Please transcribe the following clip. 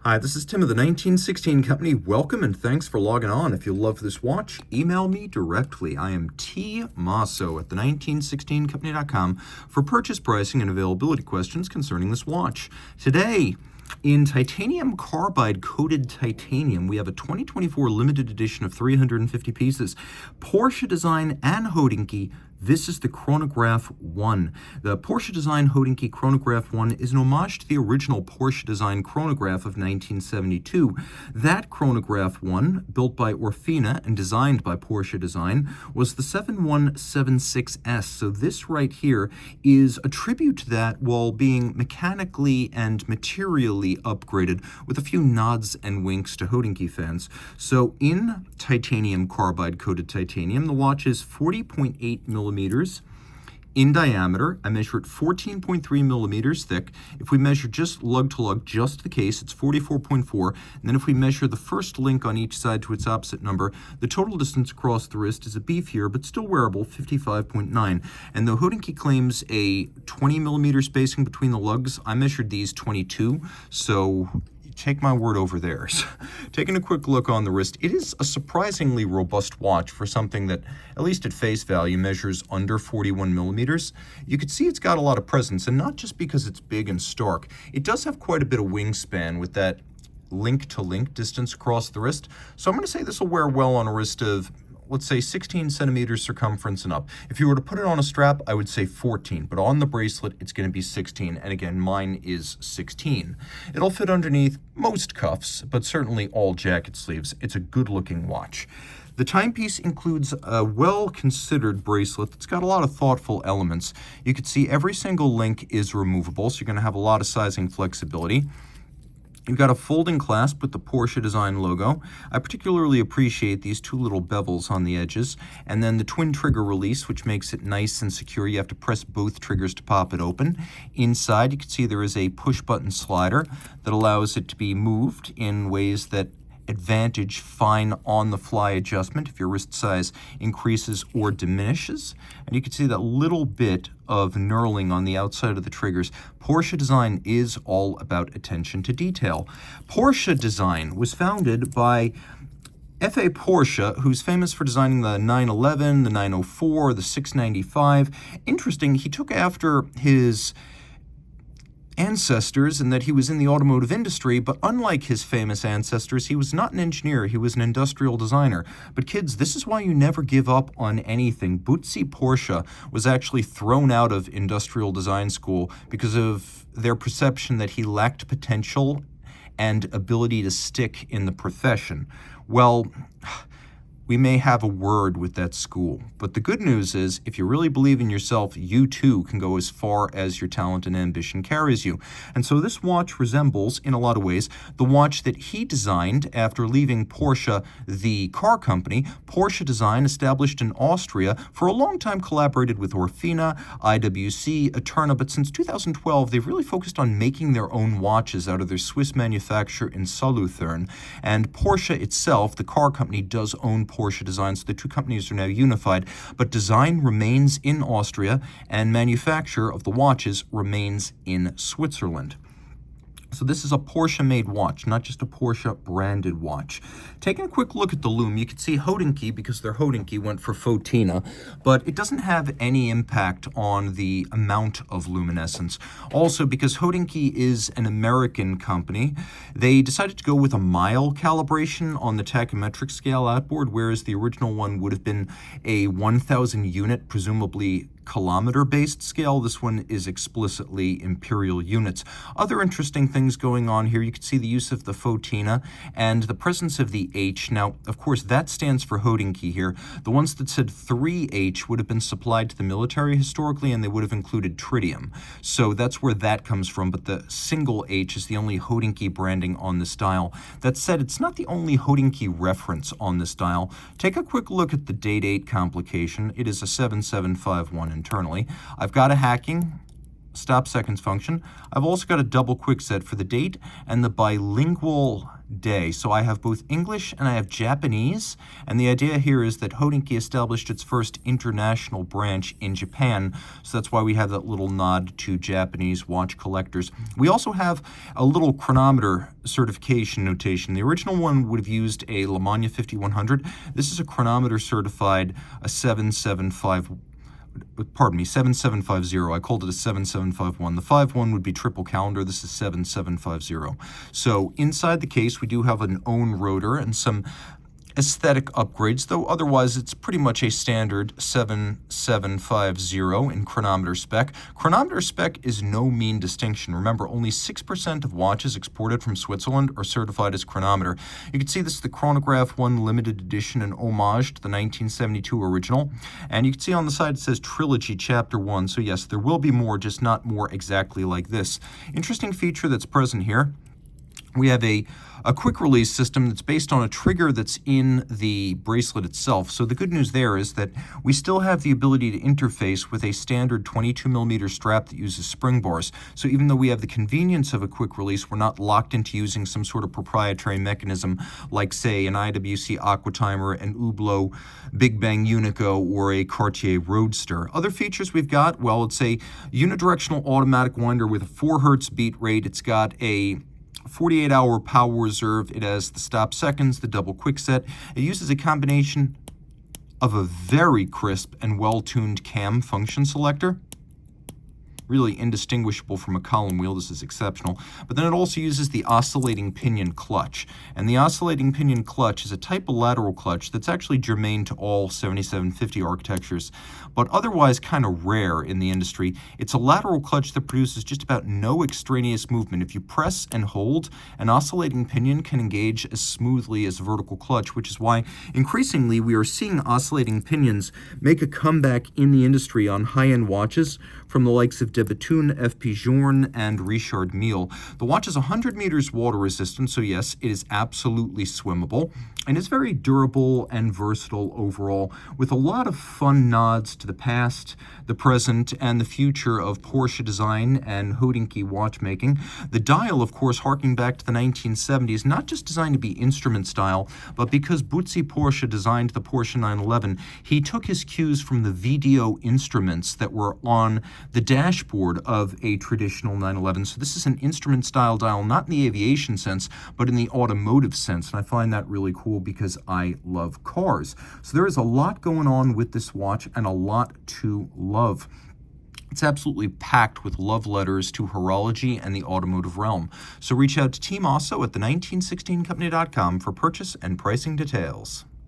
Hi, this is Tim of the 1916 Company. Welcome and thanks for logging on. If you love this watch, email me directly. I am Team Mosso at the1916company.com for purchase pricing and availability questions concerning this watch. Today, in titanium carbide coated titanium, we have a 2024 limited edition of 350 pieces. Porsche Design and Hodinkee. This is the Chronograph 1. The Porsche Design Hodinkee Chronograph 1 is an homage to the original Porsche Design Chronograph of 1972. That Chronograph 1, built by Orfina and designed by Porsche Design, was the 7176S. So this right here is a tribute to that while being mechanically and materially upgraded with a few nods and winks to Hodinkee fans. So in titanium carbide coated titanium, the watch is 40.8 millimeters in diameter. I measure it 14.3 millimeters thick. If we measure just lug to lug, just the case, it's 44.4. And then if we measure the first link on each side to its opposite number, the total distance across the wrist is a beefier but still wearable 55.9. And though Hodinkee claims a 20 millimeter spacing between the lugs, I measured these 22. So take my word over theirs. Taking a quick look on the wrist, it is a surprisingly robust watch for something that, at least at face value, measures under 41 millimeters. You can see it's got a lot of presence, and not just because it's big and stark. It does have quite a bit of wingspan with that link-to-link distance across the wrist. So I'm going to say this will wear well on a wrist of, let's say, 16 centimeters circumference and up. If you were to put it on a strap, I would say 14, but on the bracelet, it's going to be 16, and again, mine is 16. It'll fit underneath most cuffs, but certainly all jacket sleeves. It's a good-looking watch. The timepiece includes a well-considered bracelet that's got a lot of thoughtful elements. You can see every single link is removable, so you're going to have a lot of sizing flexibility. You've got a folding clasp with the Porsche Design logo. I particularly appreciate these two little bevels on the edges, and then the twin trigger release, which makes it nice and secure. You have to press both triggers to pop it open. Inside, you can see there is a push-button slider that allows it to be moved in ways that advantage fine on-the-fly adjustment if your wrist size increases or diminishes. And you can see that little bit of knurling on the outside of the triggers. Porsche Design is all about attention to detail. Porsche Design was founded by F.A. Porsche, who's famous for designing the 911, the 904, the 695. Interesting, he took after his ancestors in that he was in the automotive industry, but unlike his famous ancestors, he was not an engineer, he was an industrial designer. But kids, this is why you never give up on anything. Bootsy Porsche was actually thrown out of industrial design school because of their perception that he lacked potential and ability to stick in the profession. Well, we may have a word with that school. But the good news is, if you really believe in yourself, you too can go as far as your talent and ambition carries you. And so this watch resembles, in a lot of ways, the watch that he designed after leaving Porsche, the car company. Porsche Design, established in Austria, for a long time collaborated with Orfina, IWC, Eterna, but since 2012, they've really focused on making their own watches out of their Swiss manufacture in Solothurn. And Porsche itself, the car company, does own Porsche Design, so the two companies are now unified, but design remains in Austria and manufacture of the watches remains in Switzerland. So this is a Porsche-made watch, not just a Porsche-branded watch. Taking a quick look at the Lume, you can see Hodinkee, because their Hodinkee went for Fotina, but it doesn't have any impact on the amount of luminescence. Also, because Hodinkee is an American company, they decided to go with a mile calibration on the tachymetric scale outboard, whereas the original one would have been a 1,000 unit, presumably kilometer-based scale. This one is explicitly imperial units. Other interesting things going on here, you can see the use of the Fotina and the presence of the H. Now, of course, that stands for Hodinkee here. The ones that said 3H would have been supplied to the military historically, and they would have included tritium. So that's where that comes from, but the single H is the only Hodinkee branding on this dial. That said, it's not the only Hodinkee reference on this dial. Take a quick look at the date 8 complication. It is a 7751 internally. I've got a hacking stop seconds function. I've also got a double quick set for the date and the bilingual day. So I have both English and I have Japanese. And the idea here is that Hodinkee established its first international branch in Japan. So that's why we have that little nod to Japanese watch collectors. We also have a little chronometer certification notation. The original one would have used a Lume 5100. This is a chronometer certified, a 7750. I called it a 7751. The 51 would be triple calendar. This is 7750. So inside the case, we do have an own rotor and some aesthetic upgrades, though otherwise it's pretty much a standard 7750 in chronometer spec. Chronometer spec is no mean distinction. Remember, only 6% of watches exported from Switzerland are certified as chronometer. You can see this is the Chronograph 1 limited edition and homage to the 1972 original. And you can see on the side it says Trilogy Chapter 1. So yes, there will be more, just not more exactly like this. Interesting feature that's present here. We have a quick release system that's based on a trigger that's in the bracelet itself. So the good news there is that we still have the ability to interface with a standard 22mm strap that uses spring bars. So even though we have the convenience of a quick release, we're not locked into using some sort of proprietary mechanism like, say, an IWC Aquatimer, an Hublot Big Bang Unico, or a Cartier Roadster. Other features we've got, well, it's a unidirectional automatic winder with a 4 Hz beat rate. It's got a 48-hour power reserve. It has the stop seconds, the double quick set. It uses a combination of a very crisp and well-tuned cam function selector. Really indistinguishable from a column wheel. This is exceptional. But then it also uses the oscillating pinion clutch. And the oscillating pinion clutch is a type of lateral clutch that's actually germane to all 7750 architectures, but otherwise kind of rare in the industry. It's a lateral clutch that produces just about no extraneous movement. If you press and hold, an oscillating pinion can engage as smoothly as a vertical clutch, which is why increasingly we are seeing oscillating pinions make a comeback in the industry on high-end watches from the likes of de Bethune, F.P. Journe, and Richard Mille. The watch is 100 meters water resistant, so yes, it is absolutely swimmable, and it's very durable and versatile overall, with a lot of fun nods to the past, the present, and the future of Porsche design and Hodinkee watchmaking. The dial, of course, harking back to the 1970s, not just designed to be instrument style, but because Butzi Porsche designed the Porsche 911, he took his cues from the VDO instruments that were on the dashboard of a traditional 911. So this is an instrument style dial, not in the aviation sense, but in the automotive sense. And I find that really cool because I love cars. So there is a lot going on with this watch and a lot to love. It's absolutely packed with love letters to horology and the automotive realm. So reach out to Team Mosso at the 1916company.com for purchase and pricing details.